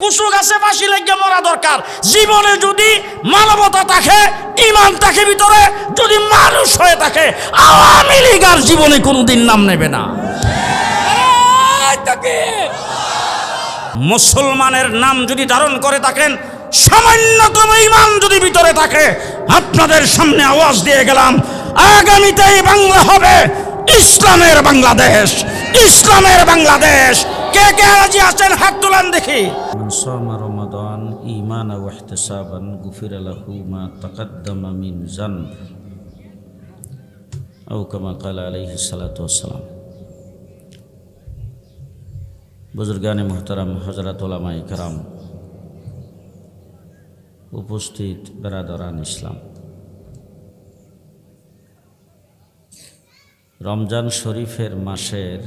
কুসু গাছে ফাঁসি লেগে মরা দরকার। জীবনে যদি মানবতা থাকে, ইমান থাকে ভিতরে, যদি মানুষ হয়ে থাকে, আওয়ামী লীগ আর জীবনে কোনোদিন নাম নেবে না। মুসলমানের নাম যদি ধারণ করে থাকেন, সামান্যতম ইমান যদি ভিতরে থাকে, আপনাদের সামনে আওয়াজ দিয়ে গেলাম, আগামীতে এই বাংলা হবে ইসলামের বাংলাদেশ, ইসলামের বাংলাদেশ। কে কে রাজি আছেন হাত তুলেন দেখি। মান সামা রমাদান ঈমানা ওয়া ইহতিসাবান গুফিরা লাহু মা তাকাদ্দামা মিন যানব আও কামা ক্বালা আলাইহিস সালাতু ওয়াস সালাম। বুজুর্গানে মুহতারাম, হযরত উলামায়ে কেরাম, উপস্থিত বেরাদরান ইসলাম, রমজান শরীফের মাসের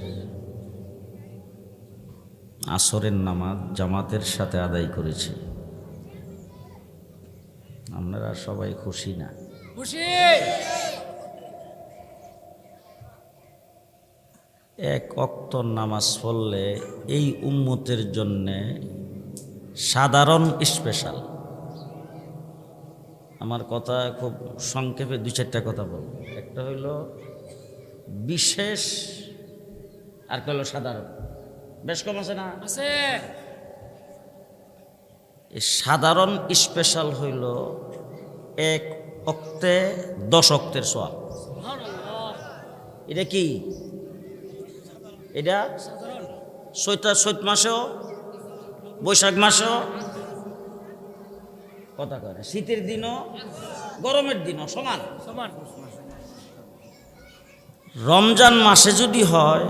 আসরের নামাজ জামাতের সাথে আদায় করেছি। আপনারা সবাই খুশি না? খুশি। এক ওয়াক্ত নামাজ পড়লে এই উম্মতের জন্যে সাধারণ স্পেশাল। আমার কথা খুব সংক্ষেপে দুই চারটা কথা বলব। একটা হইল বিশেষ, আর একটা হলো সাধারণ। বেশ কম আছে না? আছে। এই সাধারণ স্পেশাল হইল এক অক্তে 10 অক্তের সওয়াব। এটা কি? এটা চৈত মাসেও, বৈশাখ মাসেও, কথা করে শীতের দিনও, গরমের দিনও সমান সমান। রমজান মাসে যদি হয়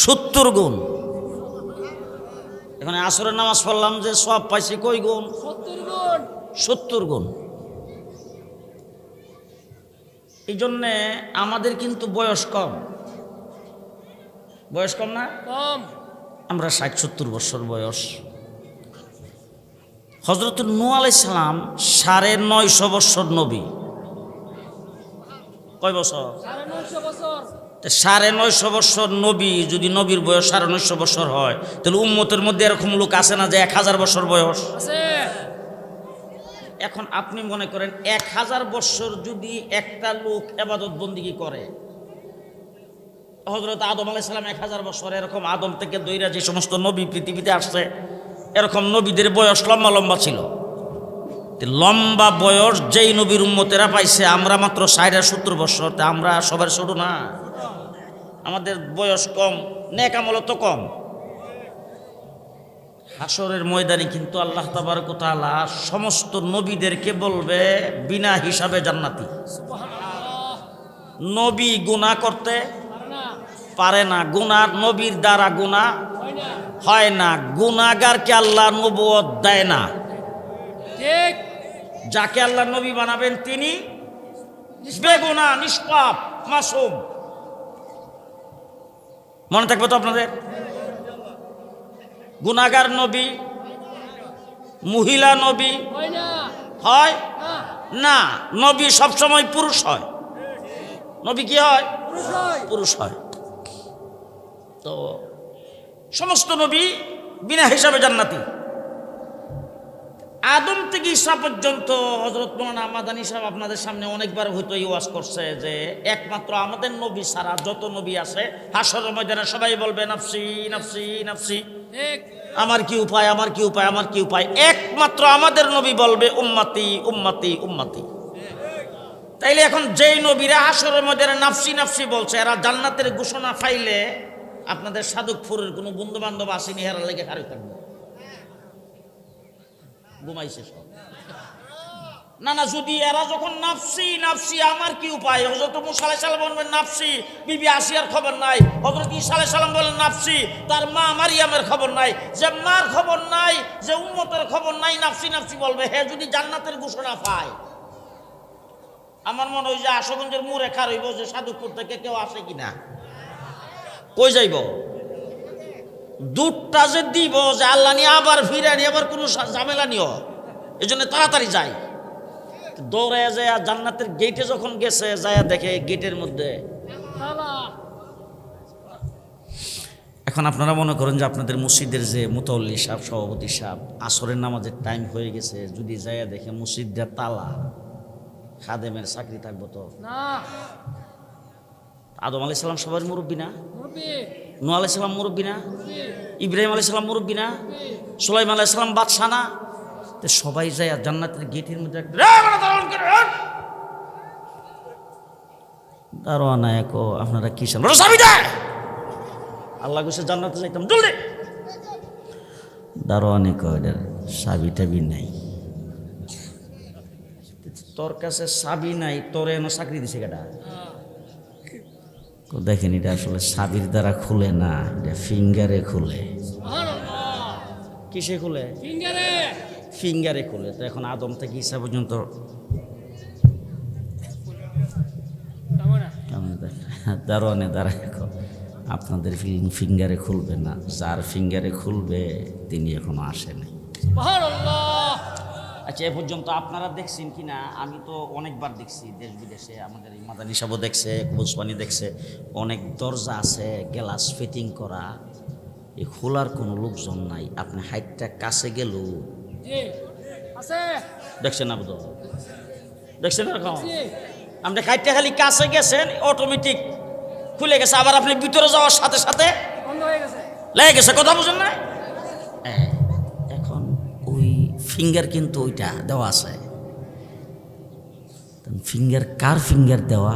70 গুণ। এখানে আসরের নামাজ পড়লাম যে সব পাইছি কই গুণ? 70 গুণ। 70 গুণ। এই জন্যে আমাদের কিন্তু বয়স কম। বয়স কম না? কম। আমরা 60-70 বছর বয়স। হযরত নূহ আলাইহিস সালাম 950 বছর নবী। কয় বছর? 950 বছর। 950 বছর নবী, যদি নবীর বয়স 950 বছর হয়, তাহলে উম্মতের মধ্যে এরকম লোক আছে না যে 1000 বছর বয়স? আছে। এখন আপনি মনে করেন 1000 বছর যদি একটা লোক ইবাদত বন্দেগী করে, হযরত আদম আলাইহিস সালাম 1000 বছর, এরকম আদম থেকে দইরা যে সমস্ত নবী পৃথিবীতে আসছে, এরকম নবীদের বয়স লম্বা লম্বা ছিল। লম্বা বয়স যেই নবীর উম্মতেরা পাইছে, আমরা মাত্র 60-70 বছর। তা আমরা সবার ছোট না? আমাদের বয়স কম, নেক আমল তো কম। হাসরের ময়দানে কিন্তু আল্লাহ তাবারক ওয়া তাআলা সমস্ত নবীদেরকে বলবে বিনা হিসাবে জান্নাতি। সুবহানাল্লাহ। নবী গুনাহ করতে পারে না। পারে না, গুনাহ নবীর দ্বারা গুনাহ হয় না। হয় না। গুনাহগারকে আল্লাহ নবুয়ত দেয় না। ঠিক। যাকে আল্লাহ নবী বানাবেন তিনি বেগুনাহ, নিষ্পাপ, মাসুম। মনে থাকবে তো আপনাদের? গুনাহগার নবী, মহিলা নবী হয় না। হয় না। না। নবী সবসময় পুরুষ হয়। নবী কি হয়? পুরুষ হয়। পুরুষ হয়। তো সমস্ত নবী বিনা হিসাবে জান্নাতি। আদম থেকে ঈসা পর্যন্ত হযরত মাওলানা মাদানী সাহেব আপনাদের সামনে অনেকবার হয়তো এই ওয়াজ করছে যে একমাত্র আমাদের নবী ছাড়া যত নবী আছে হাসরের ময়দানে সবাই বলবে নাফসি নাফসি নাফসি। ঠিক। আমার কি উপায়, আমার কি উপায়, আমার কি উপায়। একমাত্র আমাদের নবী বলবে উম্মতি উম্মতি উম্মতি। তাইলে এখন যেই নবীরা হাসরের ময়দানে নাফসি নাফসি বলছে, এরা জান্নাতের ঘোষণা পাইলে আপনাদের সাধুকপুরের কোনো বন্ধু বান্ধব আসেনি, হেরা লেগে হারে থাকবে, ঘুমাইছে সব। না না, যদি এরা যখন নাফসি নাফসি আমার কি উপায়, হযরত মুসা আলাইহিস সালাম বলবেন নাফসি, বিবি আসিয়ার খবর নাই। হযরত ঈসা আলাইহিস সালাম বলেন নাফসি, তার মা মারিয়ামের খবর নাই। যে মার খবর নাই, যে উম্মতের খবর নাই, নাফসি নাফসি বলবে। হে যদি জান্নাতের ঘোষণা পায়, আমার মনে হয় যে আশুগঞ্জের মুড়ে খার হইব যে সাধুপুর থেকে কেউ আসে কিনা, কই যাইব। দুধটা যে দিব যে আল্লাহ নিয়ে আবার ফিরে আনি, আবার কোনো ঝামেলা নিও, এই জন্য তাড়াতাড়ি যাই। দৌড়ে যায় জান্নাতের গেটে যখন গেছে, যায় দেখে গেটের মধ্যে তালা। এখন আপনারা মনে করেন যে আপনাদের মসজিদের যে মুতাল্লি সাহেব, সভাপতি সাহেব, আসরের নামাজের টাইম হয়ে গেছে, যদি যাইয়া দেখে মসজিদটা তালা, খাদেমের চাকরি থাকবো তো? না আদম আলাইহিস সালাম সবার মুরব্বী না? মুরব্বি নূহ আলাইহিস সালাম মুরব্বী না? মুরব্বি ইব্রাহিম আলাইহিস সালাম মুরব্বী না? সুলাইমান আলাইহিস সালাম বাদশা না? তো সবাই যায় জান্নাতের গেটের মধ্যে দারোয়ানা একো আপনারা কি চাবি দেয়, আল্লাহ গোসে জান্নাতে যাইতাম জলদি। দারোয়ানে কয় চাবি টাবি নাই, তোর কাছে চাবি নাই, তোর এনে চাকরি দিছে কেটা? দেখেন এটা আসলে চাবির দ্বারা খুলে না, এটা ফিঙ্গারে খুলে। সুবহানাল্লাহ কিসে খুলে? ফিঙ্গারে ফিঙ্গারে খুলে। তো এখন আদম থেকে ঈসা পর্যন্ত কেমন না দারোয়ানে দাঁড়ায় আপনাদের ফিঙ্গারে খুলবে না, যার ফিঙ্গারে খুলবে তিনি এখনো আসেনি। সুবহানাল্লাহ আচ্ছা, এ পর্যন্ত আপনারা দেখছেন কি না? আমি তো অনেকবার দেখছি, দেশ বিদেশে আমাদের এই মাদানী সাহেবও দেখছে, কুবুসপানি দেখছে, অনেক দরজা আছে গ্লাস ফিটিং করা, এই খোলার কোনো লোকজন নাই। আপনি হাইটটা কাছে গেলেও জি আছে দেখছেন না? বোধ দেখছেন এরকম? জি আপনি হাইটটা খালি কাছে গেছেন, অটোমেটিক খুলে গেছে, আবার আপনি ভিতরে যাওয়ার সাথে সাথে বন্ধ হয়ে গেছে লেগে গেছে। কথা বুঝেন না? এখন ওই ফিঙ্গার কিন্তু ওইটা দেওয়া আছে। ফিঙ্গার কার ফিঙ্গার দেওয়া?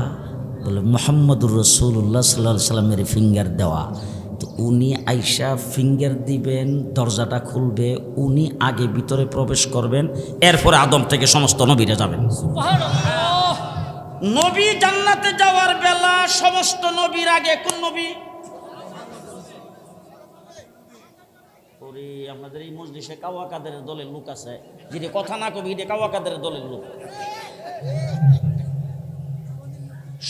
বলে মোহাম্মদুর রাসূলুল্লাহ সাল্লাল্লাহু আলাইহি সাল্লামের ফিঙ্গার দেওয়া। তো উনি আইসা ফিঙ্গার দিবেন, দরজাটা খুলবে, উনি আগে ভিতরে প্রবেশ করবেন, এরপরে আদম থেকে সমস্ত নবীরা যাবেন। সুবহানাল্লাহ নবী জান্নাতে যাওয়ার বেলা সমস্ত নবীর আগে কোন নবী? ওরে আমাদের এই মজলিসে কাওয়া কাদের দলের লোক আছে, যেটা কথা না কবি এটা কাওয়া কাদের দলের লোক।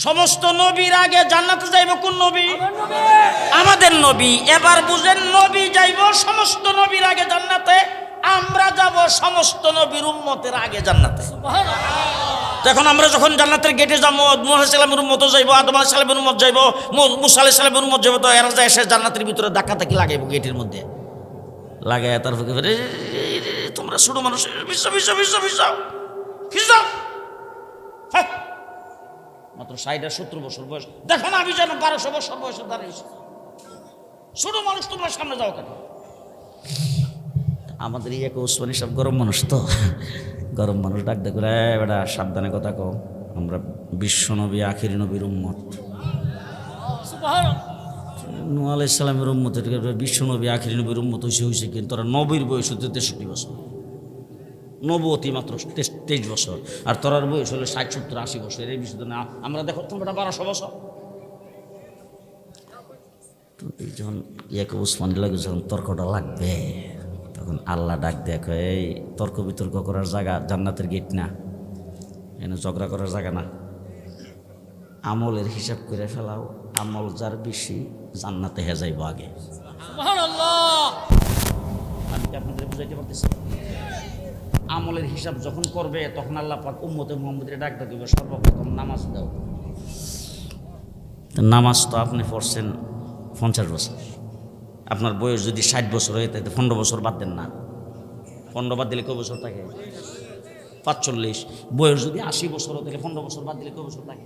সমস্ত নবীর আগে জান্নাতে যাইব কোন নবী? আমার নবী আমাদের নবী। এবার বুঝেন, নবী যাইব সমস্ত নবীর আগে জান্নাতে, আমরা যাব সমস্ত নবীর উম্মতের আগে জান্নাতে। সুবহানাল্লাহ এখন আমরা যখন জান্নাতের গেটে যাবো, নূহ আলাইহিস সালামের উম্মত যাইব, আদম আলাইহিস সালামের উম্মত যাইব, মুসা আলাইহিস সালামের উম্মত যাইব, তো এরা যায় এসে জান্নাতের ভিতরে ধাক্কা ধাক্কি লাগাইব গেটের মধ্যে, লাগায় তারপর তোমরা ছোট মানুষ, বিশ্ব বিশ্ব বিশ্ব বিশ্ব বিশ্ব মাত্র 60-70 বছর বয়স, দেখো না আমি যেন 1200 বছর বয়সে দাঁড়িয়েছি, ছোট মানুষ তোমরা সামনে যাও কেন? আমাদের এই এক ওসমানী সব গরম মানুষ, তো গরম মানুষ ডাক দেখ করে, বেটা সাবধানে কথা কও, আমরা বিশ্ব নবী আখিরি নবীর উম্মত। সুবহানাল্লাহ নূহ আলাইহিস সালামের উম্মত, বিশ্ব নবী আখিরি নবীর উম্মত হয়েছে কিন্তু তোরা নবীর বয়স হতে 63 বছর, নবতী মাত্র 23 বছর, আর তোরার বয়স হলো 60-70-80 বছর। এই বিষয় না আমরা দেখো তোমরা 1200 বছর। তো এই যখন ইয়াকে ওসমানী লাগে, যখন তর্কটা লাগবে, তখন আল্লাহ ডাক দেখো, এই তর্ক বিতর্ক করার জায়গা জান্নাতের গেট না, এনে ঝগড়া করার জায়গা না, আমলের হিসাব করে ফেলাও, আমল যার বেশি জান্নাতে হে যাইব আগে। সুবহানাল্লাহ আমি কি আপনাদের বুঝাইতে পারতেছি? আমলের হিসাব যখন করবে, তখন আল্লাহ পাক উম্মতে মুহাম্মদের ডাক দেবে, সর্বপ্রথম নামাজ দাও। তো নামাজ তো আপনি পড়ছেন 50 বছর, আপনার বয়স যদি 60 বছর হয়ে থাকে, 15 বছর বাদ দেন না, 15 বাদ দিলে কয় বছর থাকে? 45। বয়স যদি 80 বছর হয়ে থাকে, 15 বছর বাদ দিলে কয় বছর থাকে?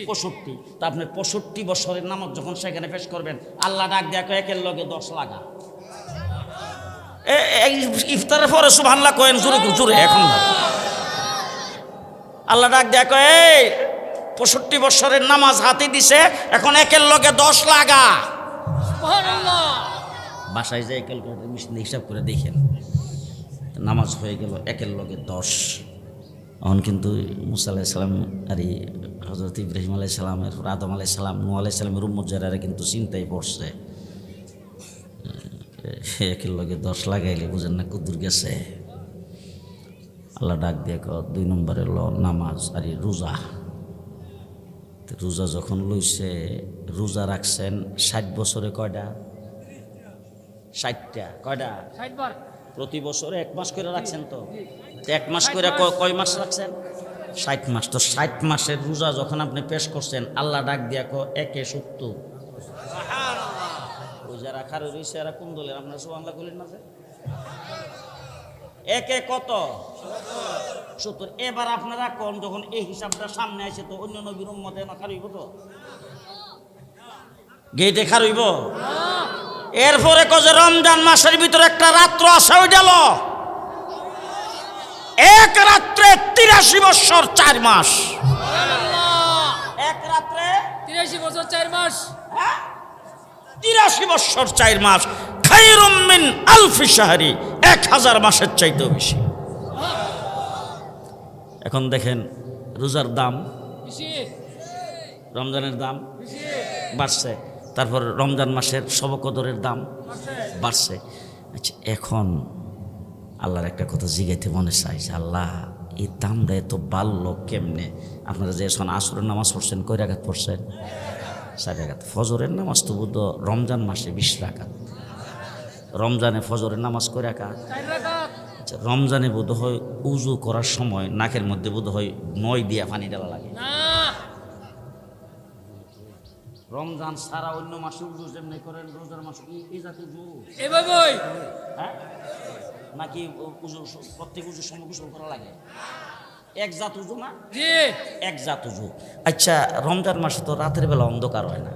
65। তা আপনি 65 বছরের নামাজ যখন সেখানে পেশ করবেন, আল্লাহ ডাক দেখো একের লগে 10 লাগা। ইফতারের পরে সুবহানাল্লাহ কয়েন জোরে জোরে, এখন না। আল্লাহ ডাক দেখো, এই 65 বছরের নামাজ হাতে দিছে, এখন একের লগে 10 লাগা। সুবহানাল্লাহ বাসায় যাই ক্যালকুলেটর মেশিন হিসাব করে দেখেন, নামাজ হয়ে গেল একের লগে 10। এখন কিন্তু মুসা আলাইহিস সালাম আর এই হযরত ইব্রাহিম আলাইহিস সালামের, আদম আলাইহিস সালাম, নূহ আলাইহিস সালামের উম্মত যারা কিন্তু চিন্তায় পড়ছে, একের লগে 10 লাগাইলে বুঝেন না কুদুর গেছে। আল্লাহ ডাক দিয়ে 2 নম্বরে নামাজ আর রোজা। রোজা যখন লইছে, রোজা রাখছেন 60 বছরে কয়টা? 60টা। কয়টা? 60 বার প্রতি বছরে 1 মাস করে রাখছেন, তো 1 মাস করে কয় মাস রাখছেন? 60 মাস। তো 60 মাসের রোজা যখন আপনি পেশ করছেন, আল্লাহ ডাক দিয়া একে 70। ওই যারা খারু রয়েছে এরা কোন দলের? আপনারা সুবহানাল্লাহ কইলেন না যে? একে কত? 70। এবার আপনারা কোন যখন এই হিসাবটা সামনে আসে তো অন্য নবীর উম্মতে না খারুইব তো গেটে খারুইব। এরপরে কজে রমজান মাসের ভিতরে একটা রাত্র আসা ওই গেল, এক রাত্রে 83 বছর 4 মাস। এক রাত্রে 83 বছর 4 মাস। 83 বছর 4 মাস। খায়রুম মিন আলফি শাহরি, 1000 মাসের চাইতেও বেশি। এখন দেখেন রোজার দাম, বেশি রমজানের দাম বেশি বাড়ছে, তারপর রমজান মাসের শবে কদরের দাম বাড়ছে। আচ্ছা, এখন আল্লাহর একটা কথা জিগাইতে মনে চাইছে, আল্লাহ এই দামটা এত বাড়লো কেমনে? আপনারা যে এখন আসরের নামাজ পড়ছেন, কয় রাকাত পড়ছেন? 4 রাকাত। ফজরের নামাজ তো বোধ রমজান মাসে 20 রাকাত। রমজানে ফজরের নামাজ কয় রাকাত? 4 রাকাত। আচ্ছা, রমজানে বোধ হয় উজু করার সময় নাকের মধ্যে বোধ হয় 9 দিয়া পানি ডালা লাগে। না রমজান সারা অন্য মাসে উজু যেমনি করেন, রোজার মাসে এই জাতীয় উজু এভাবেই হ্যাঁ নাকি উজু প্রত্যেক উজুর সময় গোসল করা লাগে? এক জাত উজু না? জি এক জাত উজু। আচ্ছা, রমজান মাসে তো রাতের বেলা অন্ধকার হয় না?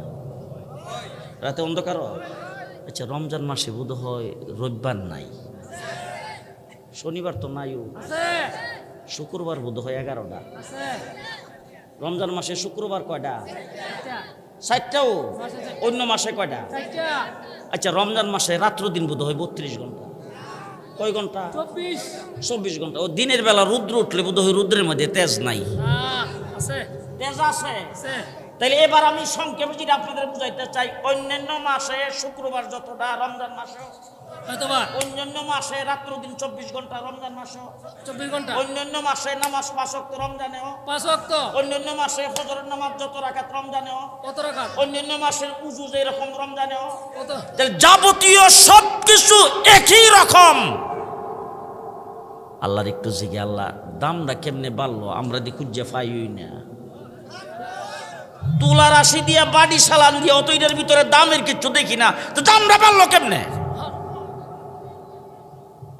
রাতে অন্ধকার হয়। আচ্ছা, রমজান মাসে বোধ হয় রবিবার নাই, শনিবার তো নাইও, আছে শুক্রবার বোধ হয় 11টা। আছে রমজান মাসে শুক্রবার কয়টা? 4টা 4টাও। অন্য মাসে কয়টা? 4টা আচ্ছা, রমজান মাসে রাত্র দিন বোধ হয় 32 ঘন্টা। কয় ঘন্টা? 24 ঘন্টা। ও দিনের বেলা রুদ্র উঠলে বোধ হয় রুদ্রের মধ্যে তেজ নাই। আছে তেজ আছে। আছে তাহলে এবার আমি সংক্ষেপে যেটা আপনাদের বুঝাইতে চাই, অন্যান্য মাসে শুক্রবার যতটা, রমজান মাসে কতবার? অন্যান্য মাসে রাত্র দিন 24 ঘন্টা, রমজান মাসে 24 ঘন্টা। অন্যান্য মাসে নামাজ 5 ওয়াক্ত, রমজানেও 5 ওয়াক্ত। অন্যান্য মাসে ফজরের নামাজ যত রাকাত, রমজানেও কত রাকাত? অন্যান্য মাসের উজু যে রকম, রমজানেও। কত? তাহলে যাবতীয় সবকিছু একই রকম। আল্লাহর একটু জিজ্ঞে, আল্লাহ দামটা কেমনে বাড়লো? আমরা দি খুঁজে পাইই না। তুলা রাশি দিয়া বাড়ি সালান দিয়া অত এটার ভিতরে দামের কিছু দেখি না, তো দামটা বাড়লো কেমনে?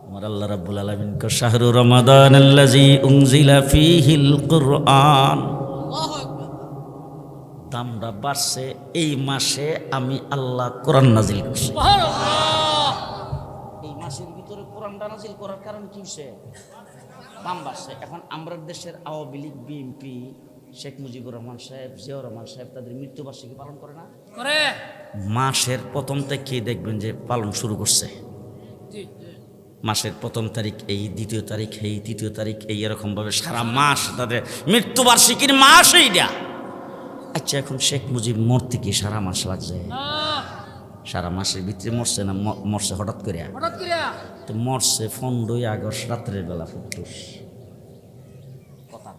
আমার আল্লাহ রাব্বুল আলামিন ক শাহরু রমাদানাল্লাযী উনজিলা ফীহিল কুরআন, দামটা বাড়ছে এই মাসে আমি আল্লাহ কোরআন নাজিল করছি। সুবহানাল্লাহ। এই মাসের ভিতরে কোরআনটা নাজিল করার কারণ কি হইছে? দাম বাড়ছে। এখন আমরা দেশের আওয়ামী লীগ, বিএনপি, শেখ মুজিবুর রহমান সাহেব, জিয়াউর রহমান সাহেব তাদের মৃত্যুবার্ষিকী পালন করে না? করে মাসের প্রথম থেকে দেখবেন যে পালন শুরু করছে। জি মাসের প্রথম তারিখ এই, দ্বিতীয় তারিখ এই, তৃতীয় তারিখ এই, এরকমভাবে সারা মাস তাদের মৃত্যুবার্ষিকীর মাস এইটা। আচ্ছা, এখন শেখ মুজিব মরতে কি সারা মাস লাগছে? না সারা মাসের ভিতরে মরছে না? মরছে হঠাৎ করে। হঠাৎ করে তো মরছে 15ই আগস্ট রাত্রের বেলা ফুটুস। কথা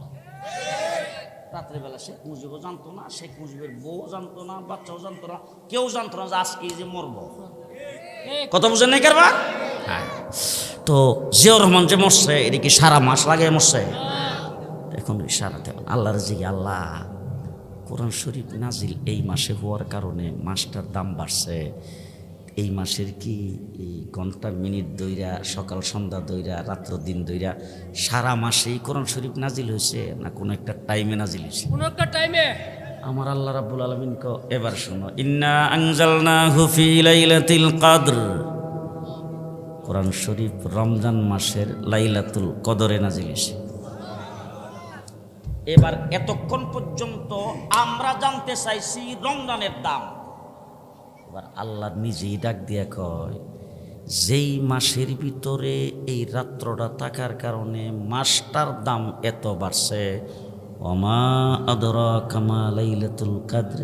রাত্রের বেলা শেখ মুজিবও জানতো না, শেখ মুজিবের বউ জানতো না, বাচ্চাও জানতো না, কেউ জানতো না যে আজকে যে মরবো। কথা বুঝেন নাই কারবার? হ্যাঁ। তো জিয়াউর রহমান যে মরছে, এটা কি সারা মাস লাগে মরছে? এখন ওই সারাতে আল্লাহর জিগে, আল্লাহ কোরআন শরীফ নাজিল এই মাসে হওয়ার কারণে মাসটার দাম বাড়ছে। এই মাসের কি এই ঘন্টা মিনিট দইরা, সকাল সন্ধ্যা দইরা, রাত্র দিন দইরা সারা মাসেই কোরআন শরীফ নাজিল হয়েছে না কোনো একটা টাইমে নাজিল হয়েছে? কোন একটা টাইমে। আমার আল্লাহ রাব্বুল আলামিন ক এবার শোনো, ইন্না আনজালনাহু ফি লাইলাতিল কদর, কোরআন শরীফ রমজান মাসের লাইলাতুল কদরে নাজিল হয়েছে। এবার এতক্ষণ পর্যন্ত আমরা জানতে চাইছি রমজানের দাম। এবার আল্লাহ নিজেই ডাক দিয়া কয়, যেই মাসের ভিতরে এই রাত্রটা থাকার কারণে মাসটার দাম এত বাড়ছে, ওমা আদরাকা মা লাইলাতুল কদর,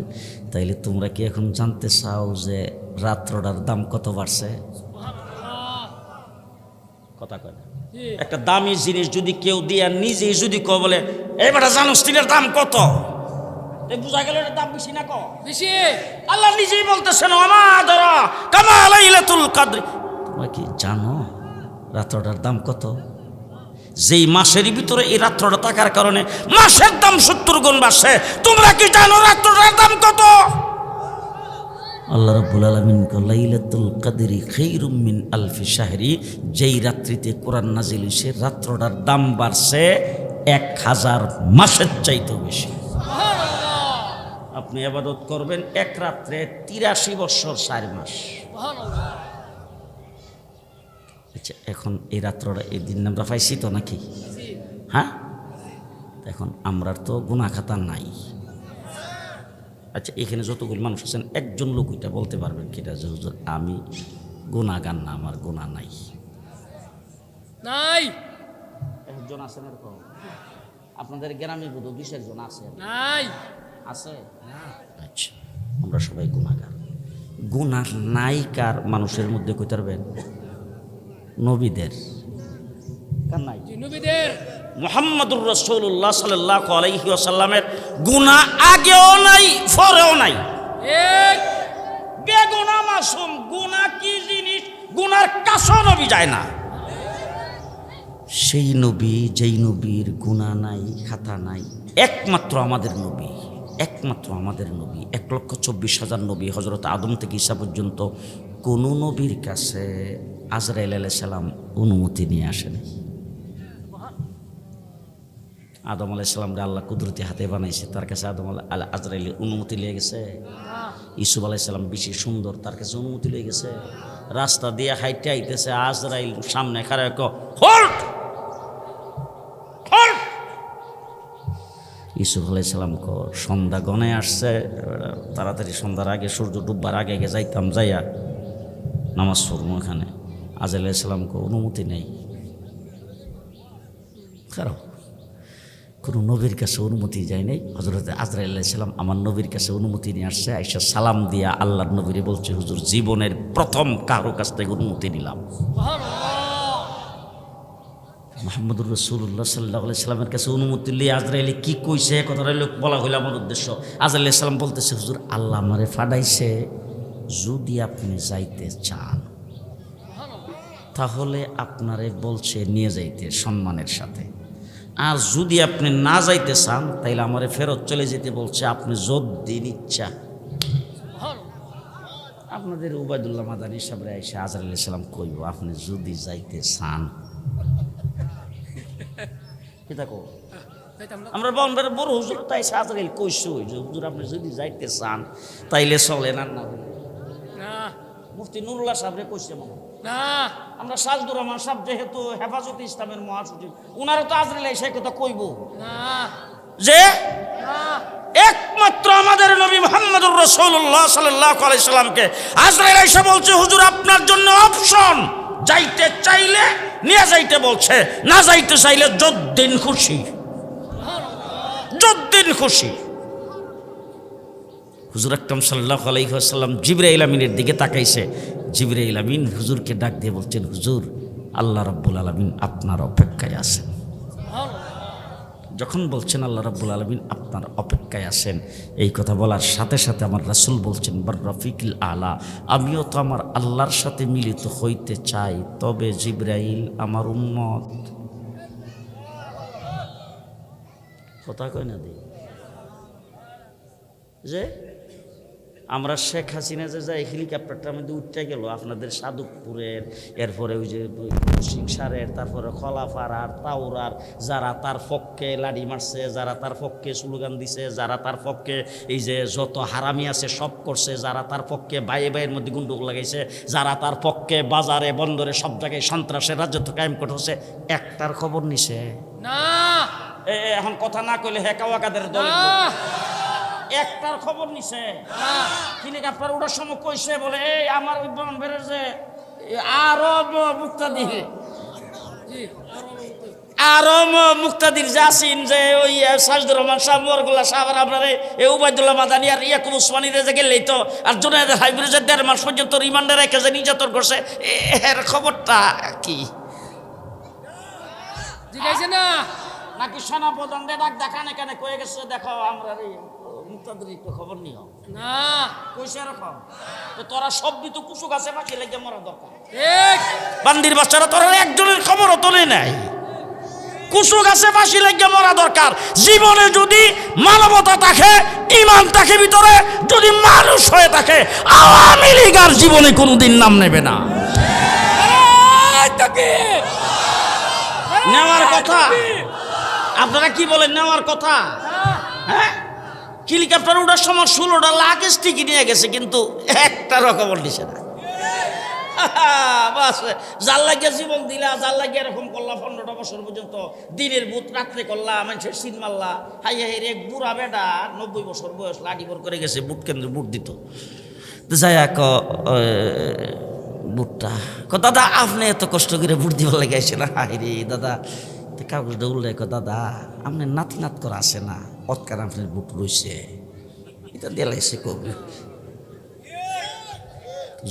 তাইলে তোমরা কি এখন জানতে চাও যে রাত্রটার দাম কত বাড়ছে? কথা কয় না? জি একটা দামি জিনিস যদি কেউ দিয়া নিজেই যদি ক বলে, এবারে জানোস তিনের দাম কত, বুঝা গেল এটার দাম বেশি না কম? বেশি। আল্লাহ নিজেই বলতেছেন, ওমা আদরা কামা লাইলাতুল কদর, তোমরা কি জানো রাত্রটার দাম কত? যেই মাসের ভিতরে এই রাত্রটা থাকার কারণে মাসের দাম 70 গুণ বাড়ছে, তোমরা কি জানো রাত্রটার দাম কত? আল্লাহ রাব্বুল আলামিন লাইলাতুল কদরি খায়রুম মিন আলফি শাহরি, যেই রাত্রিতে কোরআন নাজিল হইছে রাত্রটার দাম বাড়ছে 1000 মাসের চাইতে বেশি। আপনি ইবাদত করবেন এক রাত্রে 83 বছর 4 মাস। আচ্ছা, এখন এই রাত্রটা এই দিন আমরা পাইছি তো নাকি? হ্যাঁ, এখন আমরা তো গুনাহ খাতা নাই। আচ্ছা, এখানে যতগুলো মানুষ আছেন একজন লোক এটা বলতে পারবেন কিনা যে হুজুর আমি গুনাহগার না, আমার গুনাহ নাই? নাই। একজন আছেন এরকম? আপনাদের গ্রামে বোধ 20 জন আছে? নাই। আছে? আচ্ছা, আমরা সবাই গুনাহগার। গুনাহ নাই কার মানুষের মধ্যে কইতে পারবেন? নবীদের। কার নাই? নবীদের। মুহাম্মদুর রাসূলুল্লাহ সাল্লাল্লাহু আলাইহি ওয়াসাল্লামের গুনাহ আগেও নাই পরেও নাই। এক বেগুনাহ মাসুম। গুনাহ কি জিনিস? গুনার কাছেও নবী যায় না। সেই নবী যেই নবীর গুনাহ নাই, খাতা নাই, একমাত্র আমাদের নবী, একমাত্র আমাদের নবী। 1,24,000 নবী, হযরত আদম থেকে ঈসা পর্যন্ত কোন নবীর কাছে আজরাইল আলাইহিস সালাম অনুমতি নিয়ে আসেনি। আদম আলাইহিস সালামকে আল্লাহ কুদরতি হাতে বানাইছে, তার কাছে আজরাইল অনুমতি লিয়ে গেছে? ইউসুফ আলাইহিস সালাম বেশি সুন্দর, তার কাছে অনুমতি লিয়ে গেছে? রাস্তা দিয়ে হাইটে আইতেছে, আজরাইল সামনে খাড়া হোল্ড হোল্ড। ইউসুফ আলাইহিস সালাম সন্ধ্যা গনে আসছে, তাড়াতাড়ি সন্ধ্যার আগে সূর্য ডুববার আগে আগে যাইতাম, যাইয়া নামাজ পড়বো এখানে। আজরাইল আলাইহিস সালাম অনুমতি নেই। খারাপ, কোনো নবীর কাছে অনুমতি যায় নাই। হযরত আজরাইল আলাইহিস সালাম আমার নবীর কাছে অনুমতি নিয়ে আসছে, আইসা সালাম দিয়া আল্লাহর নবীরে বলছে, হুজুর জীবনের প্রথম কারো কাছ থেকে অনুমতি নিলাম। মুহাম্মদুর রাসূলুল্লাহ সাল্লাল্লাহু আলাইহি সাল্লামের কাছে অনুমতি নিয়ে আজরাইলে কি কইছে কথাটা বলা হইল আমার উদ্দেশ্য। আজরাইল আলাইহিস সালাম বলতেছে, হুজুর আল্লাহ আমারে ফাড়াইছে, যদি আপনি যাইতে চান তাহলে আপনারে বলছে নিয়ে যাইতে সম্মানের সাথে, আর যদি আপনি না যাইতে চান তাইলে আমারে ফেরত চলে যেতে বলছে, আপনি যদ্দিন ইচ্ছা। আপনাদের উবাইদুল্লাহ মাদানী সাহেব আইসা আজরাইল আলাইহিস সালাম কইব, আপনি যদি যাইতে চান। কি দেখো আমরা বন্ধের বড় হুজুর তাই আজরাইল কইছো যে হুজুর আপনি যদি যাইতে চান তাইলে চলেন, আর না মুফতি নুরুল্লাহ সাহেবরে কইছে মনে না। আমরা সাজদুর রহমান সাহেব যেহেতু হেফাজতে ইসলামের মহাসচিব, উনারও তো আজরাইল এসে কথা কইব যে একমাত্র আমাদের নবী মুহাম্মদুর রাসূলুল্লাহ সাল্লাল্লাহু আলাইহি সাল্লামকে আজরাইল এসে বলছে, হুজুর আপনার জন্য অপশন, যাইতে চাইলে নিয়ে যাইতে বলছে, না যাইতে চাইলে যদ্দিন খুশি, যদ্দিন খুশি। হুজুর আকরাম সাল্লাল্লাহু আলাইহি ওয়াসাল্লাম জিবরাইল আমিনের দিকে তাকাইছে, জিবরাইল আমিন হুজুরকে ডাক দিয়ে বলছেন, হুজুর আল্লাহ রাব্বুল আলামিন আপনার অপেক্ষায় আছেন। যখন বলছেন আল্লাহ রাব্বুল আলামিন আপনার অপেক্ষায় আছেন, এই কথা বলার সাথে সাথে আমার রাসূল বলছেন, বার রফিকুল আলা, আমিও তো আমার আল্লাহর সাথে মিলিত হইতে চাই, তবে জিবরাইল আমার উম্মত। কথা কই না দি যে আমরা শেখ হাসিনা যে যাই হেলিকপ্টারটার মধ্যে উঠতে গেল আপনাদের সাধুপুরের, এরপরে ওই যে সিংসারের, তারপরে খলাফাড়ার, তাওরার, যারা তার পক্ষে লাড়ি মারছে, যারা তার পক্ষে স্লোগান দিছে, যারা তার পক্ষে এই যে যত হারামি আছে সব করছে, যারা তার পক্ষে বাইয়ে বাইয়ের মধ্যে গুন্ডুক লাগাইছে, যারা তার পক্ষে বাজারে বন্দরে সব জায়গায় সন্ত্রাসের রাজত্ব কায়েম করতেছে, একটার খবর নিছে না। এখন কথা না কইলে হেকাওয়াকাদের দল একটার খবর নিছে। কিনে আপনার ওটার সময় কইছে বলে, এই আমার ওই বেড়ের যে আরো মুক্তাদির, আরো মুক্তাদির জাসিন যে ওই সাজদুর রহমান সাহেব, মোরগুল্লাহ সাহেব, আপনার এই উবাইদুল্লাহ মাদানী আর ইয়াকুব উসমানীর যে গেলেই তো, আর জুনায়েদ হাইবির যে 1.5 মাস পর্যন্ত রিমান্ডে রেখে যে নির্যাতন করছে, এর খবরটা কি জিজ্ঞাসা না নাকি সেনাপ্রধান ডাক দেখান এখানে কয়ে গেছে, দেখো আমরা মুক্তাদের একটু খবর নিও না, কইছে এরকম। তো তোরা সব তো কুসুক আছে বাকি লেগে মরা দরকার। ঠিক বান্দির বাচ্চারা তোরা একজনের খবরও তোলে নাই, কুসু গাছে ফাঁসি লেগে মরা দরকার। জীবনে যদি মানবতা থাকে, ইমান থাকে ভিতরে, যদি মানুষ হয়ে থাকে, আওয়ামী লীগ আর জীবনে কোনোদিন নাম নেবে না। নেওয়ার কথা আপনারা কি বলেন? নেওয়ার কথা। হ্যাঁ, হেলিকপ্টার উঠার সময় 16টা লাগেজ টিকি নিয়ে গেছে, কিন্তু একটা রকম নিছে না। বাস যার লাগিয়ে জীবন দিলা, যার লাগিয়ে এরকম করলা 15টা বছর পর্যন্ত দিনের বুথ রাত্রে করলা, মানুষের সিন মারলা। হাই হাই রে, এক বুড়া বেটা 90 বছর বয়স লাঠি ভর করে গেছে বুট কেন্দ্রে বুট দিত। যাই বুটটা দাদা আপনি এত কষ্ট করে বুট দিবার লেগে আসছে না? হাই রে দাদা, কাগজটা উল্লেখ দাদা আপনি নাতি নাত করা আছে না, অতকার আপনার বুট রয়েছে, এটা দেলাইছে কবি।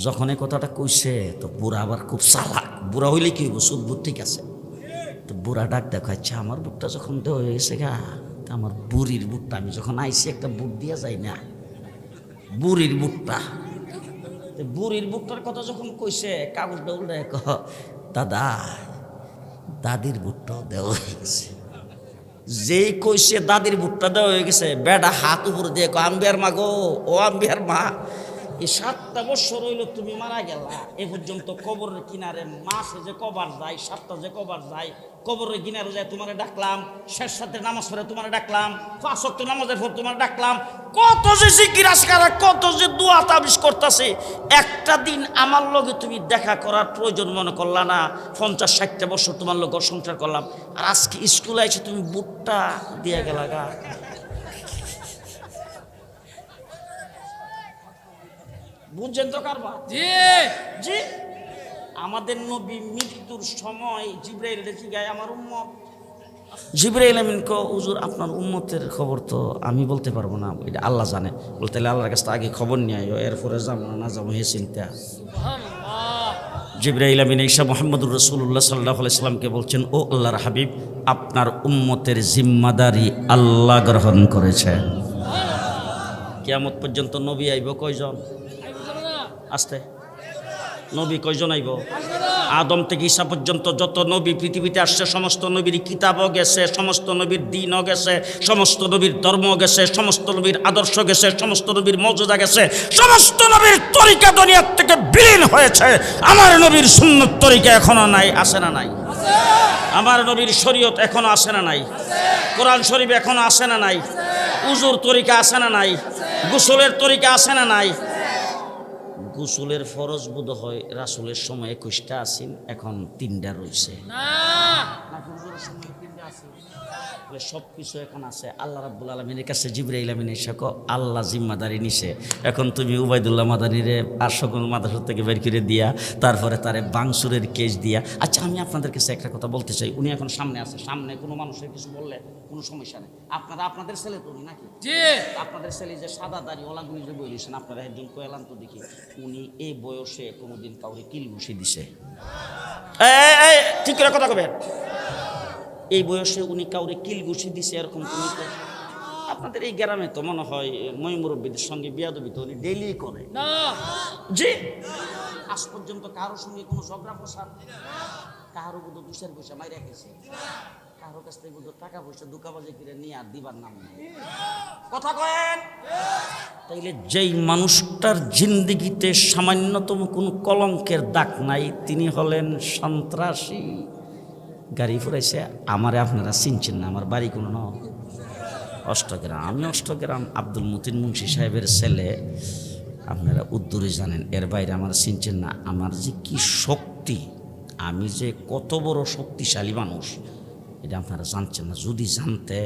যখন এই কথাটা কইছে তো বুড়া আবার খুব চালাক। বুড়া হইলে কি হইব, সুদ বুট ঠিক আছে। তো বুড়া ডাক দেখাচ্ছে, আমার বুটটা যখন দেওয়া হয়ে গেছে গা, আমার বুড়ির বুটটা আমি যখন আইসি একটা বুট দিয়া যাই না, বুড়ির বুটটা। বুড়ির বুটটার কথা যখন কইছে, কাগজটা উল্টে দাদা দাদির বুটটাও দেওয়া হয়ে গেছে। যেই কইছে দাদির বুটটা দেওয়া হয়ে গেছে, বেটা হাত উপরে দিয়ে আম্বিয়ার মা গো, ও আম্বিয়ার মা, এই 7টা বছর হইল তুমি মারা গেলা, এ পর্যন্ত কবরের কিনারে মাসে যে কবার যায়, 7টা যে কবার যায়, কবরের কিনারে যায় তোমারে ডাকলাম, শেষ সাথে নামাজ পড়ে তোমারে ডাকলাম, 5 ওয়াক্ত নামাজের পর তোমারে ডাকলাম, কত যে জিকির আজকার, কত যে দোয়া তাবিজ করতেছে। একটা দিন আমার লগে তুমি দেখা করার প্রয়োজন মনে করলা না। 50-60টা বছর তোমার লগে সংসার করলাম, আর আজকে স্কুলে এসে তুমি বুটটা দিয়ে গেলা গা। বুঝছেন তো কারবা? জি জি। আমাদের নবী মৃত্যুর সময় জিবরাইল দেখি গায়, আমার উম্মত। জিবরাইল আমিন কো হুজুর আপনার উম্মতের খবর তো আমি বলতে পারবো না, এটা আল্লাহ জানে। বলতে আল্লাহর কাছে আগে খবর নিয়ে আইও, এরপরে যাবো না যাবো হে চিন্তা। সুবহানাল্লাহ। জিবরাইল আমিন ঈসা মুহাম্মদুর রাসূলুল্লাহ সাল্লাল্লাহু আলাইহি সাল্লামকে বলছেন, ও আল্লাহর হাবিব, আপনার উম্মতের জিম্মাদারি আল্লাহ গ্রহণ করেছেন। কিয়ামত পর্যন্ত নবী আইব কয়জন? আসতে নবী কয়জন আইব? আদম থেকে ঈসা পর্যন্ত যত নবী পৃথিবীতে আসছে, সমস্ত নবীর কিতাবও গেছে, সমস্ত নবীর দ্বীনও গেছে, সমস্ত নবীর ধর্ম গেছে, সমস্ত নবীর আদর্শ গেছে, সমস্ত নবীর মর্যাদা গেছে, সমস্ত নবীর তরিকা দুনিয়ার থেকে বিলীন হয়েছে। আমার নবীর সুন্নত তরিকা এখনো নাই, আসে না নাই? আমার নবীর শরীয়ত এখনো আসে না নাই? কোরআন শরীফ এখনো আসে না নাই? উজুর তরিকা আসে না নাই? গোসলের তরিকা আসে না নাই? গোসলের ফরজ বোধ হয় রাসূলের সময় 21টা আসেন, এখন 3টা রয়েছে। সব কিছু এখন আছে। আল্লাহ রাব্বুল আলামিনের কাছে জিবরাইল আমিন এসে আল্লাহ জিম্মাদারি নিছে, এখন তুমি উবাইদুল্লাহ মাদানিরে আর সকল মাদ্রাসা থেকে বের করে দিয়া, তারপরে তারে বাংসুরের কেস দিয়া। আচ্ছা আমি আপনাদের কাছে একটা কথা বলতে চাই, উনি এখন সামনে আছে, সামনে কোনো মানুষের কিছু বললে কোনো সমস্যা নেই। আপনারা আপনাদের ছেলে তো উনি নাকি? জি। আপনাদের ছেলে যে সাদা দাড়ি ওলাগুলি যে বইলেছেন, আপনারা একজন কয়েলান তো দেখি, উনি এই বয়সে কোনোদিন কাউরে কিল ঘুষি দিছে? ঠিক করে কথা কবেন। এই বয়সে উনি কাউরে কিল ঘুষি দিছে এরকম তুমি তো আপনাদের এই গ্রামে তো মনে হয় মই মুরব্বীদের সঙ্গে বিয়াদবি তো উনি ডেইলি করে না। জি। আজ পর্যন্ত কারোর সঙ্গে কোনো ঝগড়া ফসাদ, কারো বোধ 2-4 পয়সা মাইরা গেছে, কারো কাছ থেকে বোধ টাকা পয়সা দুকাবাজি করে নিয়ে আর দিবার নাম নেই। কথা কয়েন। তাইলে যেই মানুষটার জিন্দিগিতে সামান্যতম কোনো কলঙ্কের দাগ নাই, তিনি হলেন সন্ত্রাসী। গাড়ি ফুরাইছে, আমারে আপনারা চিনছেন না, আমার বাড়ি কোনো না অষ্টগ্রাম, আমি অষ্টগ্রাম আব্দুল মতিন মুন্সি সাহেবের ছেলে, আপনারা উদ্দুরে জানেন, এর বাইরে আমার চিনছেন না। আমার যে কি শক্তি, আমি যে কত বড় শক্তিশালী মানুষ, এটা আপনারা জানছেন না। যদি জানতে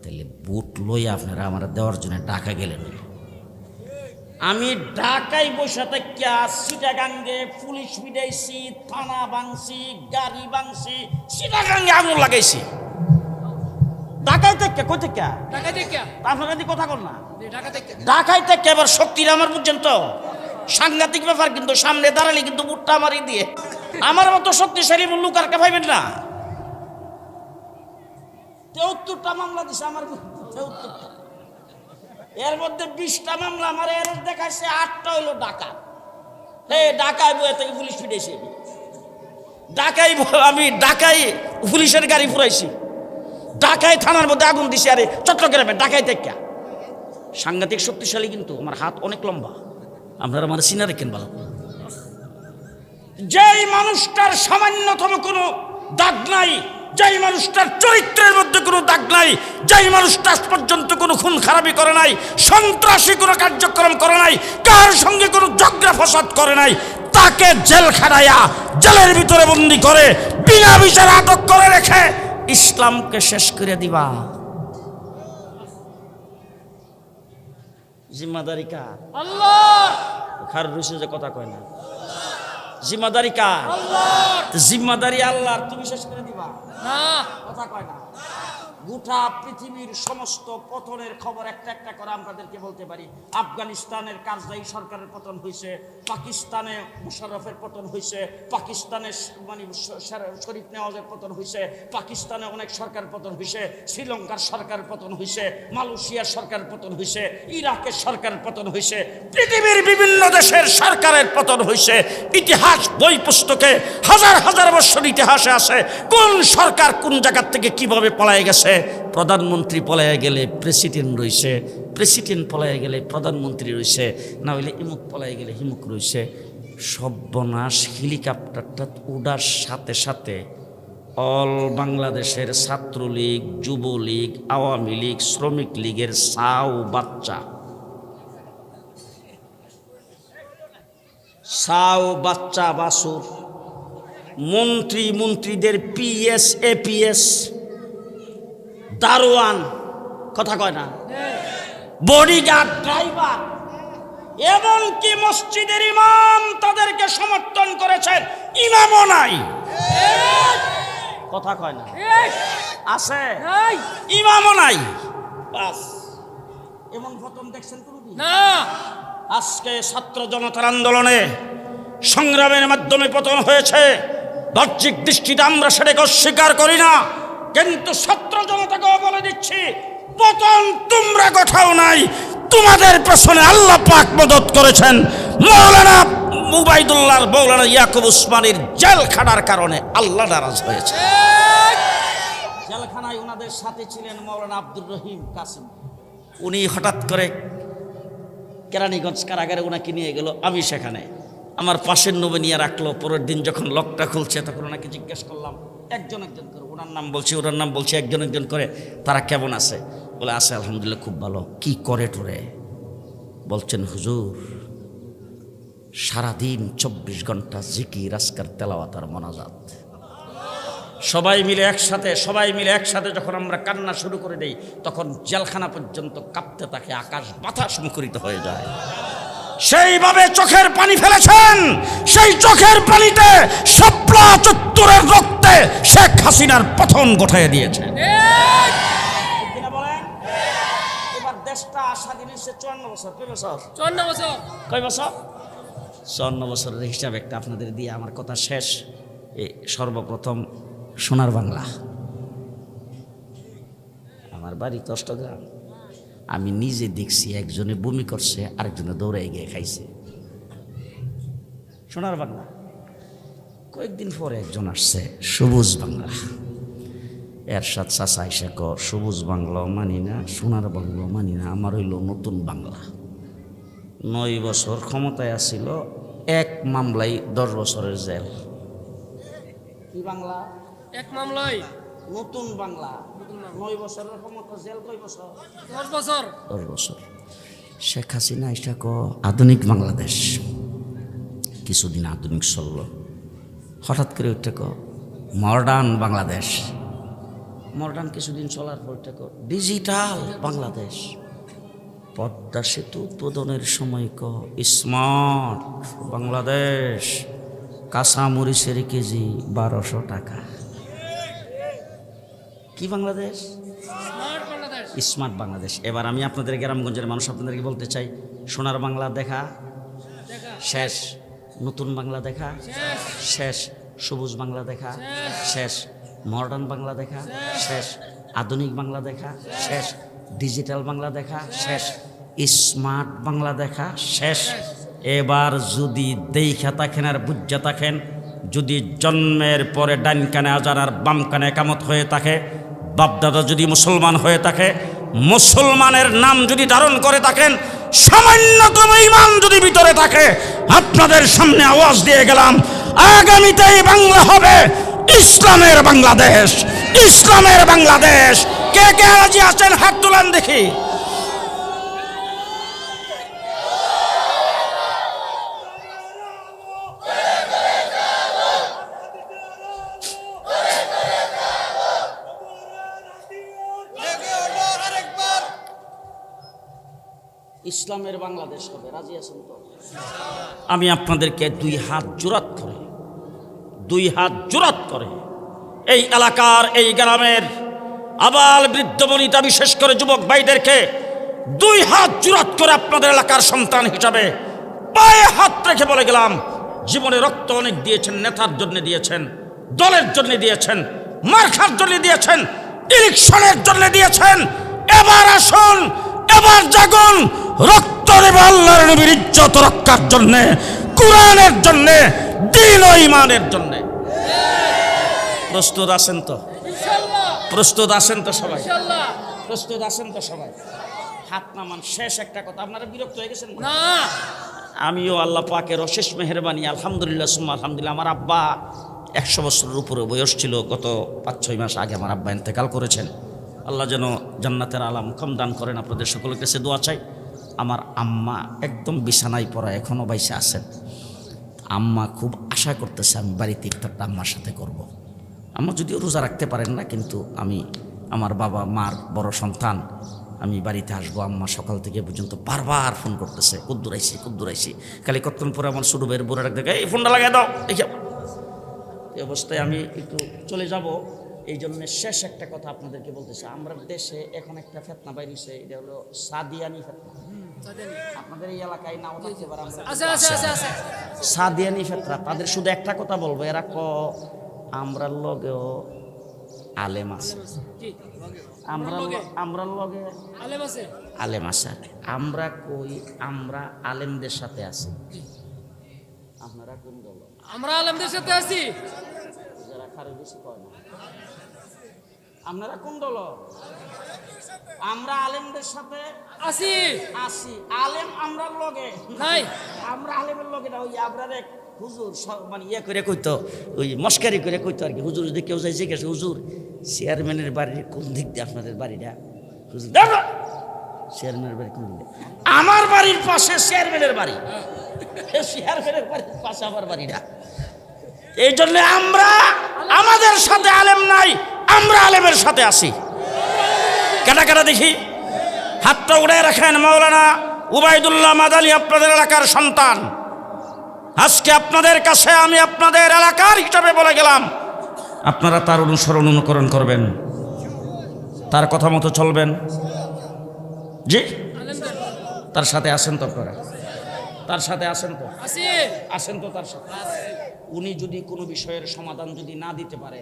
তাহলে বুট লই আপনারা আমার দেওয়ার জন্য ঢাকা গেলেন। আমি ঢাকায় বসে থেকে চিটাগাঙ্গে পুলিশ পিটাইছি, থানা ভাঙছি, গাড়ি ভাঙছি, চিটাগাঙ্গে আগুন লাগাইছি। ঢাকায় থেকে কই থেকে? টাকা থেকে। আপনারা কি কথা কর না? টাকা থেকে। ঢাকায় থেকে এবার শক্তির আমার বুঝছেন তো, সাংঘাতিক ব্যাপার। কিন্তু সামনে দাঁড়ালে কিন্তু বুটটা আমারই দিয়ে, আমার মতো শক্তিশালী লোক আর কে পাইবেন না। 73টা মামলা দিছে আমার, 73টা। এর মধ্যে 20টা মামলা আমার এর দেখাইছে, 8টা হইলো ঢাকা। হে ঢাকায় বয়ে থেকে পুলিশ পিটাইছে। ঢাকায় আমি ঢাকায় পুলিশের গাড়ি ফুরাইছি, ঢাকায় থানার মধ্যে আগুন দিছি, আরে চট্টগ্রামে ঢাকায় থেকে সাংঘাতিক শক্তিশালী, কিন্তু আমার হাত অনেক লম্বা, আপনারা আমার সিনা রেখেন ভালো। যেই মানুষটার সামান্যতম কোনো দাগ নাই, যেই মানুষটার চরিত্রের মধ্যে কোনো দাগ নাই, যেই মানুষটা আজ পর্যন্ত কোনো খুন খারাপি করে নাই, সন্ত্রাসী কোনো কার্যক্রম করে নাই, কার সঙ্গে কোনো ঝগড়া ফসাদ করে নাই, তাকে জেল খাটাইয়া জেলের ভিতরে বন্দি করে বিনা বিচারে আটক করে রেখে ইসলামকে শেষ করে দিবা, জিম্মাদারি কার? আল্লাহ খার রুসে যে কথা কয় না, জিম্মাদারি কার? জিম্মাদারি আল্লাহর, তুমি শেষ করে দিবা, না কথা কয় না। গোটা পৃথিবীর সমস্ত পতনের খবর একটা একটা করে আপনাদেরকে বলতে পারি। আফগানিস্তানের কারজাই সরকারের পতন হয়েছে, পাকিস্তানে মুশাররফের পতন হয়েছে, পাকিস্তানে মানে শরীফ নেওয়াজের পতন হয়েছে, পাকিস্তানে অনেক সরকার পতন হয়েছে, শ্রীলঙ্কার সরকার পতন হয়েছে, মালয়েশিয়ার সরকার পতন হয়েছে, ইরাকের সরকার পতন হয়েছে, পৃথিবীর বিভিন্ন দেশের সরকারের পতন হয়েছে। ইতিহাস বই পুস্তকে হাজার হাজার বছর ইতিহাসে আছে কোন সরকার কোন জায়গার থেকে কিভাবে পলায় গেছে। প্রধানমন্ত্রী পলায় গেলে প্রেসিডেন্ট রয়েছে, প্রেসিডেন্ট পলায় গেলে প্রধানমন্ত্রী রয়েছে, না হইলে ইমুক পলায় গেলে হিমুক রয়েছে। সর্বনাশ, হেলিকপ্টারটা উড়ার সাথে সাথে অল বাংলাদেশের ছাত্রলীগ, যুবলীগ, আওয়ামী লীগ, শ্রমিক লীগের সাও বাচ্চা বাসুর, মন্ত্রীদের পিএস এপিএস, দারোয়ান, কথা কয় না, বডিগার্ড, ড্রাইভার, এমনকি মসজিদের ইমাম তাদেরকে সমর্থন করেছেন, ইমামও নাই, কথা কয় না, আছে ইমামও নাই, বাস। এমন পতন দেখছেন কোনদিন? না আজকে ছাত্র জনতার আন্দোলনে সংগ্রামের মাধ্যমে পতন হয়েছে, বাহ্যিক দৃষ্টিতে আমরা সেটাকে অস্বীকার করি না, কিন্তু ছাত্র জনতাকেও বলে দিচ্ছি, পতন তোমরা কোথাও নাই, তোমাদের পেছনে আল্লাহ পাক মদত করেছেন। মৌলানা উবাইদুল্লাহ, মৌলানা ইয়াকুব উসমানীর জেল খাটার কারণে আল্লাহ নারাজ হয়েছে। জেলখানায় ওনাদের সাথে ছিলেন মৌলানা আব্দুর রহিম কাসিম, উনি হঠাৎ করে কেরানীগঞ্জ কারাগারে ওনাকে নিয়ে গেল, আমি সেখানে আমার পাশের নবে নিয়ে রাখলো। পরের দিন যখন লকটা খুলছে তখন ওনাকে জিজ্ঞেস করলাম, একজন একজন করে, ওনার নাম বলছি, ওনার নাম বলছি, একজন একজন করে, তারা কেমন আছে? বলে আছে আলহামদুলিল্লাহ, খুব ভালো। কি করে টোরে? বলছেন হুজুর সারাদিন 24 ঘন্টা জিকির, আজকার তেলাওয়াত আর মোনাজাত, সবাই মিলে একসাথে যখন আমরা কান্না শুরু করে দেই তখন জেলখানা পর্যন্ত কাঁপতে থাকে, আকাশ বাতাস মুখরিত হয়ে যায়। সেইভাবে চোখের পানি ফেলেছেন, সেই চোখের পানিতে শাপলা চত্বরের রক্তে শেখ হাসিনার পতন ঘটিয়ে দিয়েছে। এবার দেশটা স্বাধীন হয়েছে 54 বছর। কয় বছর? 54 বছর। কয় বছর? 54 বছরের হিসাব একটা আপনাদের দিয়ে আমার কথা শেষ। সর্বপ্রথম সোনার বাংলা, আমার বাড়ি চট্টগ্রাম, আমি নিজে দেখছি একজনে বমি করছে, আরেকজনে দৌড়ে গিয়ে খাইছে। সোনার বাংলা। কয়েকদিন পরে একজন আসছে, সবুজ বাংলা। এরশাদ চাচা এসে কর, সবুজ বাংলাও মানি না, সোনার বাংলাও মানি না, আমার হইল নতুন বাংলা। 9 বছর ক্ষমতায় আসছিল, এক মামলায় 10 বছরের জেল। কি বাংলা? এক মামলায় নতুন বাংলা। 9 বছরের ক্ষমতা, জেল কয় বছর? 10 বছর। 10 বছর। শেখ হাসিনা এটা আধুনিক বাংলাদেশ, কিছুদিন আধুনিক চলল, হঠাৎ করে ওইটা মডার্ন বাংলাদেশ, মডার্ন কিছুদিন চলার পর এটা ডিজিটাল বাংলাদেশ। পদ্মা সেতু উদ্বোধনের সময় স্মার্ট বাংলাদেশ, কাঁচামরিচের কেজি 1200 টাকা। কি বাংলাদেশ? স্মার্ট বাংলাদেশ। স্মার্ট বাংলাদেশ। এবার আমি আপনাদের গ্রামগঞ্জের মানুষ আপনাদেরকে বলতে চাই, সোনার বাংলা দেখা শেষ, নতুন বাংলা দেখা শেষ, সবুজ বাংলা দেখা শেষ, মডার্ন বাংলা দেখা শেষ, আধুনিক বাংলা দেখা শেষ, ডিজিটাল বাংলা দেখা শেষ, স্মার্ট বাংলা দেখা শেষ। এবার যদি দেখা থাকেন আর বুঝা থাকেন, যদি জন্মের পরে ডান কানে আজান আর বাম কানে একামত হয়ে থাকে, বাপদাদা যদি মুসলমান হয়ে থাকে, মুসলমানের নাম যদি ধারণ করে থাকেন, সামান্যতম ঈমান যদি ভিতরে থাকে, আপনাদের সামনে আওয়াজ দিয়ে গেলাম, আগামীতে এই বাংলা হবে ইসলামের বাংলাদেশ, ইসলামের বাংলাদেশ। কে কে রাজি আছেন হাত তোলেন দেখি। ইসলামের বাংলাদেশ হবে, রাজি আছেন তো? আমি আপনাদেরকে দুই হাত জোরাত করে এই এলাকার, এই গ্রামের আবাল বৃদ্ধ বনিতা, বিশেষ করে যুবক ভাইদেরকে দুই হাত জোরাত করে আপনাদের এলাকার সন্তান হিসাবে পায়ে হাত রেখে বলে গেলাম, জীবনে রক্ত অনেক দিয়েছেন, নেতার জন্য দিয়েছেন, দলের জন্য দিয়েছেন, মার্কার জন্য দিয়েছেন, ইলেকশনের জন্য দিয়েছেন। এবার আসুন, এবার জাগুন, রক্ত দেবে আল্লাহর নবীর ইজ্জত রক্ষার জন্য, কোরআনের জন্য, দ্বীন ও ঈমানের জন্য। প্রস্তুত আছেন তো? ইনশাআল্লাহ, প্রস্তুত আছেন তো সবাই? ইনশাআল্লাহ। প্রস্তুত আছেন তো সবাই? হাত নামান। শেষ একটা কথা, আপনারা বিরক্ত হয়ে গেছেন না? না, আমিও আল্লাহ পাকের অশেষ মেহেরবানি, আলহামদুলিল্লাহ সুম্মা আলহামদুলিল্লাহ, আমার আব্বা 100 বছরের উপরে বয়স ছিল, গত 5-6 মাস আগে আমার আব্বা ইন্তেকাল করেছেন। আল্লাহ যেন জান্নাতের আলা মুকাম দান করেন। আপনাদের সকলের কাছে দোয়া চাই। আমার আম্মা একদম বিছানায় পড়া, এখনও বাইসে আছেন। আম্মা খুব আশা করতেছে আমি বাড়িতে ইফতারটা আম্মার সাথে করব। আম্মা যদিও রোজা রাখতে পারেন না, কিন্তু আমি আমার বাবা মার বড় সন্তান, আমি বাড়িতে আসবো। আম্মা সকাল থেকে পর্যন্ত বারবার ফোন করতেছে, কুদ্দুর আইছি। খালি কতক্ষণ পরে আমার ছোটো ভাইয়ের বুড়া রাখতে, এই ফোনটা লাগাই দাও। এই অবস্থায় আমি একটু চলে যাব। এই জন্য শেষ একটা কথা আপনাদেরকে বলতেছি, আমরা দেশে এখন একটা ফেতনা বাইরেছে, এটা হলো সাদিয়ানি ফেতনা। আপনাদের এই এলাকায় নাও থাকতে পারে, আছে। সাদিয়ানি ফেতনা। তাদের শুধু একটা কথা বলবো, এরা আমরা লগেও আলেম আছে, আমরা লগে আলেম আছে, আলেম আছে। আমরা কই, আমরা আলেমদের সাথে আছি। আপনারা কোন দল? আমরা আলেমদের সাথে আছি। যারা খারে বেশি কয় না, আপনারা কোন দল? আমরা আলেমদের সাথে আছি। আছি। আলেম আমরা লগে নাই, আমরা আলেমের লগে না। ওই আপনার এক হুজুর মানে ইয়ে করে কইতো, ওই মস্কারি করে কইতো আর কি। হুজুর যদি কেউ যাই জিজ্ঞাসা, হুজুর চেয়ারম্যানের বাড়ির কোন দিক দিয়ে আপনাদের বাড়িটা? হুজুর চেয়ারম্যানের বাড়ি কোন দিক দিয়ে? আমার বাড়ির পাশে চেয়ারম্যানের বাড়ি, চেয়ারম্যানের বাড়ির পাশে আমার বাড়িটা। এই জন্য আমরা, আমাদের সাথে আলেম নাই, আমরা আলেমের সাথে আছি। কেটা কেটা দেখি, হাতটা উড়ে রাখেন। মাওলানা উবাইদুল্লাহ মাদানী আপনাদের এলাকার সন্তান। আজকে আপনাদের কাছে আমি আপনাদের এলাকার হিসাবে বলে গেলাম, আপনারা তার অনুসরণ অনুকরণ করবেন, তার কথা মতো চলবেন। জি, আলেমদের তার সাথে আসেন তো আপনারা? তার সাথে আসেন তো? আছি। আসেন তো তার সাথে? উনি যদি কোনো বিষয়ের সমাধান যদি না দিতে পারে,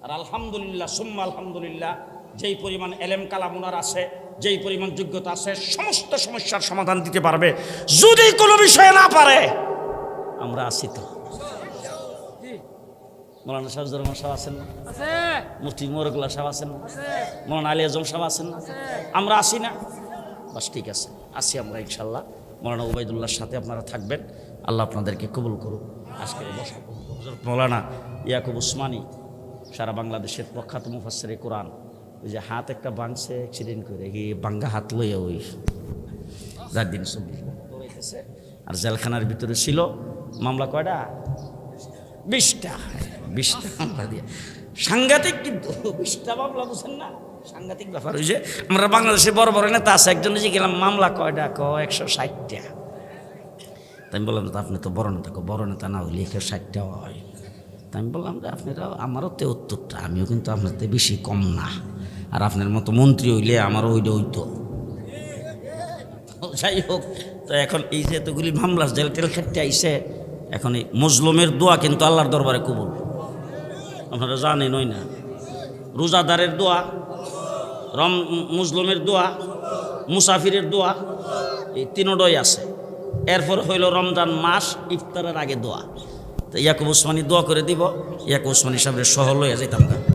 আর আলহামদুলিল্লাহ সুম্মা আলহামদুলিল্লাহ, যেই পরিমাণ এলেম কালাম ওনার আছে, যেই পরিমাণ যোগ্যতা আছে, সমস্ত সমস্যার সমাধান দিতে পারবে। যদি কোনো বিষয়ে না পারে, আমরা আছি তো। মৌলানা শাহজুর রহমান সাহেব আছেন না? আছে, মুফতি মোরগুল্লাহ সাহেব আছেন না? আছে, মৌলানা আলী আজম সাহেব আছেন না? আছে। আমরা আসি না? বাস ঠিক আছে, আসি আমরা ইনশাল্লাহ। মৌলানা উবাইদুল্লাহর সাথে আপনারা থাকবেন। আল্লাহ আপনাদেরকে কবুল করুক। আজকের বসা মৌলানা ইয়াকুব উসমানী, সারা বাংলাদেশের প্রখ্যাত মুফাসসিরে কোরআন। ওই যে হাত একটা ভাঙছে অ্যাক্সিডেন্ট করে, এই ভাঙ্গা হাত লইয়া ওই রাত দিন দৌড়াইতেছে। আর জেলখানার ভিতরে ছিল। মামলা কয়টা? 20টা। 20টা মামলা দিয়ে সাংঘাতিক, কিন্তু 20টা মামলা, বুঝেন না? সাংঘাতিক ব্যাপার। ওই যে আমরা বাংলাদেশে বড় বড় নেতা আছে, একজন যে গেলাম মামলা কয়টা? 160টা। তাই আমি বললাম, আপনি তো বড় নেতা। বড় নেতা না হইলে 160টা হয়। তাই আমি বললাম যে আপনারা, আমারও 73টা, আমিও কিন্তু আপনার থেকে বেশি কম না। আর আপনার মতো মন্ত্রী হইলে আমারও ওইটা হইতো। যাই হোক, তো এখন এই যে এতগুলি মামলা জেল টেল খেটে আইসে, এখন এই মজলুমের দোয়া কিন্তু আল্লাহর দরবারে কবুল। আপনারা জানেন ওই না, রোজাদারের দোয়া, মুসলিমের দোয়া, মুসাফিরের দোয়া, এই তিনোটাই আছে। এরপর হইল রমজান মাস ইফতারের আগে দোয়া। তো ইয়াকুব উসমানী দোয়া করে দিব, ইয়াকুব উসমানী সাহেবের সহ লইয়া যাইতাম।